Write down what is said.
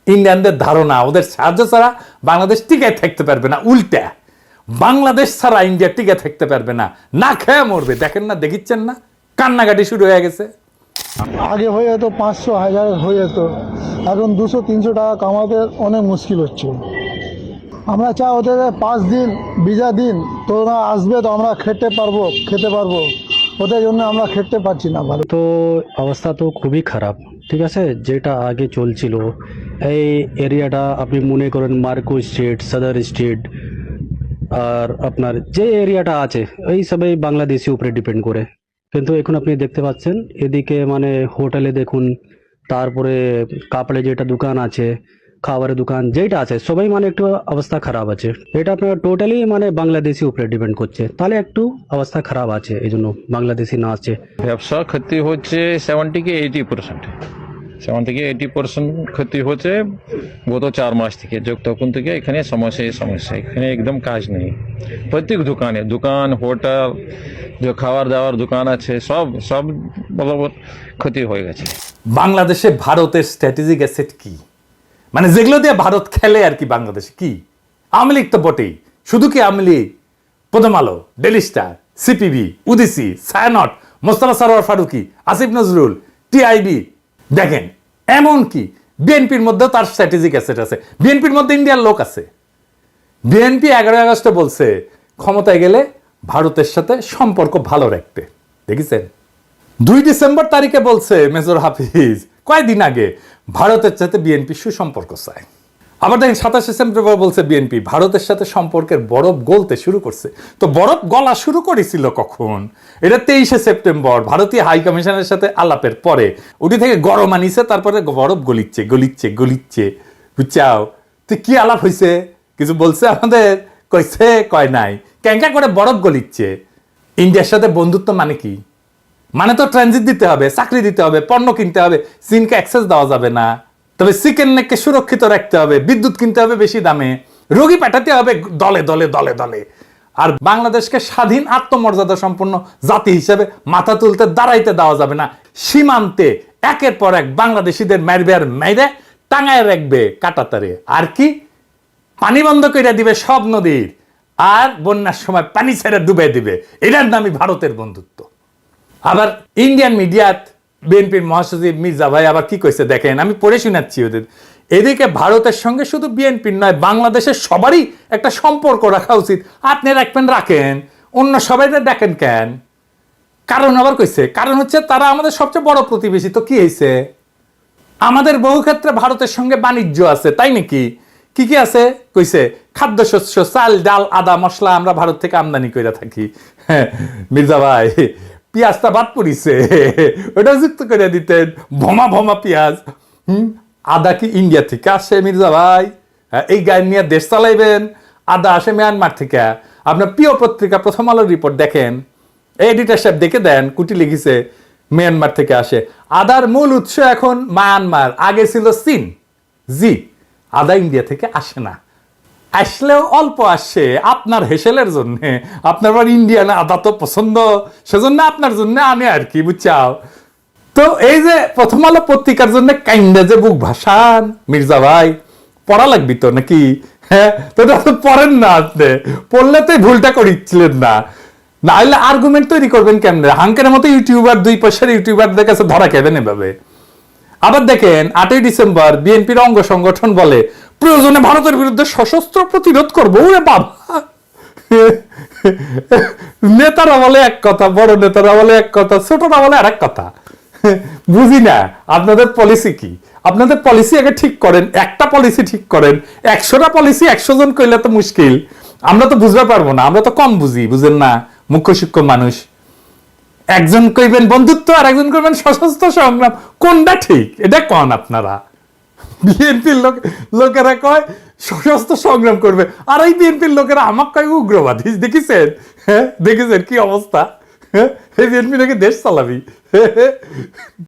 ইন্ডিয়ানদের ধারণা ওদের সাহায্য ছাড়া বাংলাদেশ টিকে থাকতে পারবে না, উল্টা বাংলাদেশ ছাড়া ইন্ডিয়া টিকে থাকতে পারবে না, না খেয়ে মরবে। দেখেন না, দেখিচ্ছেন না, কান্নাকাটি শুরু হয়ে গেছে। আগে হয়ে যেত 500 1000 হয়ে যেত, এখন 200 300 টাকা কামাতে অনেক মুশকিল হচ্ছে। আমরা চাই ওদের 5 দিন ভিসা দিন, তোরা আসবে তো আমরা খেতে পারবো, ওদের জন্য আমরা খেতে পারছি না ভালো। তো অবস্থা তো খুবই খারাপ, ঠিক আছে। যেটা আগে চলছিল এই এরিয়াটা আপনি মনে করেন মার্কো স্ট্রিট, সদর স্ট্রিট, আর আপনার যে এরিয়াটা আছে এই সবাই বাংলাদেশি উপরে ডিপেন্ড করে। কিন্তু এখন আপনি দেখতে পাচ্ছেন এদিকে মানে হোটেলে দেখুন, তারপরে কাপড়ে যেটা দোকান আছে, খাবারের দোকান যেটা আছে, সবাই মানে একটু অবস্থা খারাপ আছে। এটা আপনার টোটালি মানে বাংলাদেশি উপরে ডিপেন্ড করছে, তাহলে একটু অবস্থা খারাপ আছে, এই জন্য বাংলাদেশি না আছে। ব্যবসা ক্ষতি হচ্ছে 70-80%, 70-80% ক্ষতি হচ্ছে গত 4 মাস থেকে। তখন থেকে এখানে সমস্যা, এখানে একদম কাজ নেই। প্রত্যেক দোকান হোটেল, যে খাবার দাবার দোকান আছে, সব বরাবর ক্ষতি হয়ে গেছে। বাংলাদেশে ভারতের স্ট্র্যাটেজিক অ্যাসেট কি, মানে যেগুলো দিয়ে ভারত খেলে আর কি বাংলাদেশে কি? আওয়ামী লীগ তো বটেই, শুধু কি Awami League? Prothom Alo, Daily Star, CPB, Udichi, Chhayanaut, Mostofa Sarwar Farooki, Asif Nazrul, TIB. দেখেন এমন কি বিএনপির মধ্যেও তার স্ট্র্যাটেজিক অ্যাসেট আছে, বিএনপির মধ্যে ইন্ডিয়ার লোক আছে। বিএনপি 11 আগস্টে বলছে ক্ষমতায় গেলে ভারতের সাথে সম্পর্ক ভালো রাখতে, দেখেছেন? 2 ডিসেম্বর তারিখে বলছে মেজর হাফিজ কয়েকদিন আগে ভারতের সাথে বিএনপি সুসম্পর্ক চায়। আবার দেখেন 27 সেপ্টেম্বর বলছে বিএনপি ভারতের সাথে সম্পর্কের বরফ গলতে শুরু করছে। তো বরফ গলা শুরু করেছিল কখন? এটা 23 সেপ্টেম্বর ভারতীয় হাই কমিশনের সাথে আলাপের পরে ওটি থেকে গরম আনিছে, তারপরে বরফ গলিচ্ছে। বুঝছাও? তুই কি আলাপ হয়েছে? কিছু বলছে আমাদের? কইছে কয় নাই, ক্যাঙ্কা করে বরফ গলিচ্ছে। ইন্ডিয়ার সাথে বন্ধুত্ব মানে কি? মানে তো ট্রানজিট দিতে হবে, চাকরি দিতে হবে, পণ্য কিনতে হবে, চীনকে অ্যাক্সেস দেওয়া যাবে না, তবে চিকেন নেককে সুরক্ষিত রাখতে হবে, বিদ্যুৎ কিনতে হবে বেশি দামে, রোগী পাঠাতে হবে দলে। আর বাংলাদেশকে স্বাধীন আত্মমর্যাদা সম্পন্ন জাতি হিসেবে মাথা তুলতে দাঁড়াইতে দেওয়া যাবে না। সীমান্তে একের পর এক বাংলাদেশিদের মাইরে টাঙায় রাখবে কাটাতারে। আর কি? পানি বন্ধ করে দিবে সব নদীর, আর বন্যার সময় পানি ছেড়ে ডুবে দিবে। এটার নামই ভারতের বন্ধুত্ব। আবার ইন্ডিয়ান মিডিয়াত বিএনপির মহাসচিব মির্জা ভাই আবার কি কইছে দেখেন, আমি পড়ে শোনাচ্ছি ওদের। এদিকে ভারতের সঙ্গে শুধু বিএনপির নয়, বাংলাদেশের সবারই একটা সম্পর্ক রাখা উচিত। আপনি রাখেন, অন্য সবাই দেখেন কেন? কারণ আবার কইছে, কারণ হচ্ছে তারা আমাদের সবচেয়ে বড় প্রতিবেশী। তো কি হয়েছে? আমাদের বহু ক্ষেত্রে ভারতের সঙ্গে বাণিজ্য আছে, তাই নাকি? কি আছে কইছে? খাদ্যশস্য, চাল ডাল আদা মশলা আমরা ভারত থেকে আমদানি করে থাকি। হ্যাঁ মির্জা ভাই, পেঁয়াজটা বাদ পড়িছে, ওটা যুক্ত করে দিতেন। ভমা পেঁয়াজ। আদা কি ইন্ডিয়া থেকে আসে মির্জা ভাই? এই গায়ে নিয়ে দেশ চালাইবেন? আদা আসে মিয়ানমার থেকে। আপনার প্রিয় পত্রিকা প্রথম আলোর রিপোর্ট দেখেন, এডিটর সাহেব দেখে দেন, কুটি লিখেছে মিয়ানমার থেকে আসে। আদার মূল উৎস এখন মায়ানমার, আগে ছিল চীন। জি, আদা ইন্ডিয়া থেকে আসে না, আসলেও অল্প আসে আপনার হেসেলের জন্য। আপনার আবার ইন্ডিয়ান আদা তো পছন্দ, সেজন্য আপনার জন্য আনে আর কি, বুঝছাও? তো এই যে প্রথম আলো পত্রিকার জন্য কাইন্ডা যে বুক ভাসান মির্জা ভাই, পড়া লাগবি তো নাকি? হ্যাঁ, তো পড়েন না, আপনি পড়লে তো ভুলটা করিচ্ছিলেন না, না হলে আর্গুমেন্ট তৈরি করবেন কেমনে? হাঙ্কের মতো ইউটিউবার, 2 পয়সার ইউটিউবারদের কাছে ধরা খেবেন এভাবে। আবার দেখেন 8 ডিসেম্বর বিএনপির অঙ্গ সংগঠন বলে প্রয়োজনে ভারতের বিরুদ্ধে সশস্ত্র প্রতিরোধ করবো। ওরে বাবা, নেতারা বলে এক কথা, বড় নেতারা বলে এক কথা, ছোটরা বলে আর এক কথা। বুঝি না আপনাদের পলিসি কি? আপনাদের পলিসি আগে ঠিক করেন, একটা পলিসি ঠিক করেন। 100টা পলিসি 100 জন কইলে তো মুশকিল, আমরা তো বুঝতে পারবো না, আমরা তো কম বুঝি, বুঝেন না, মুখ্য সূক্ষ্ম মানুষ। একজন কইবেন বন্ধুত্ব আর একজন কইবেন সশস্ত্র সংগ্রাম, কোনটা ঠিক এটা কন আপনারা? বিএনপির লোকেরা কয় সশস্ত্র সংগ্রাম করবে, আর এই বিএনপির লোকেরা আমাকে কয় উগ্রবাদী। দেখেছেন? হ্যাঁ দেখেছেন কি অবস্থা? হ্যাঁ, এই বিএনপি নাকি দেশ চালাবি।